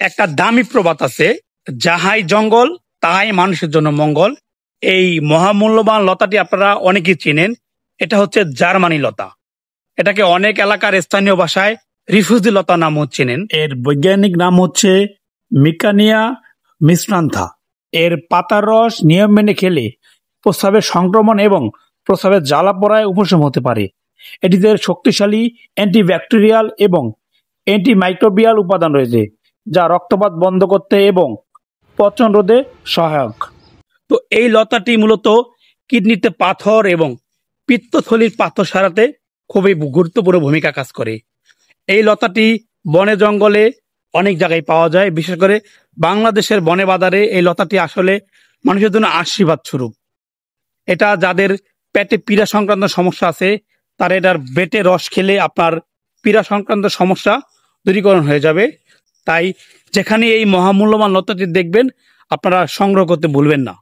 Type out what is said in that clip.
একটা দামি প্রবাদ আছে, যাহাই জঙ্গল তাহাই মানুষের জন্য মঙ্গল। এই মহামূল্যবান লতাটি আপনারা অনেকেই চেনেন। এটা হচ্ছে জার্মানি লতা। এটাকে অনেক এলাকার স্থানীয় ভাষায় রিফিউজি লতা নামও চেনেন। এর বৈজ্ঞানিক নাম হচ্ছে মিকানিয়া মিশ্রান্থা। এর পাতার রস নিয়ম মেনে খেলে প্রস্রাবের সংক্রমণ এবং প্রস্রাবের জ্বালা পোড়ায় উপশম হতে পারে। এটিতে শক্তিশালী অ্যান্টিব্যাকটেরিয়াল এবং অ্যান্টিমাইক্রোবিয়াল উপাদান রয়েছে, যা রক্তপাত বন্ধ করতে এবং পচন রোধে সহায়ক। তো এই লতাটি মূলত কিডনিতে পাথর এবং পিত্তথলির পাথর সারাতে খুবই গুরুত্বপূর্ণ ভূমিকা কাজ করে। এই লতাটি বনে জঙ্গলে অনেক জায়গায় পাওয়া যায়। বিশেষ করে বাংলাদেশের বনে বাজারে এই লতাটি আসলে মানুষের জন্য আশীর্বাদ স্বরূপ। এটা যাদের পেটে পীড়া সংক্রান্ত সমস্যা আছে, তারা এটার বেটে রস খেলে আপনার পীড়া সংক্রান্ত সমস্যা দূরীকরণ হয়ে যাবে। তাই যেখানে এই মহামূল্যবান লতাটি দেখবেন, আপনারা সংগ্রহ করতে ভুলবেন না।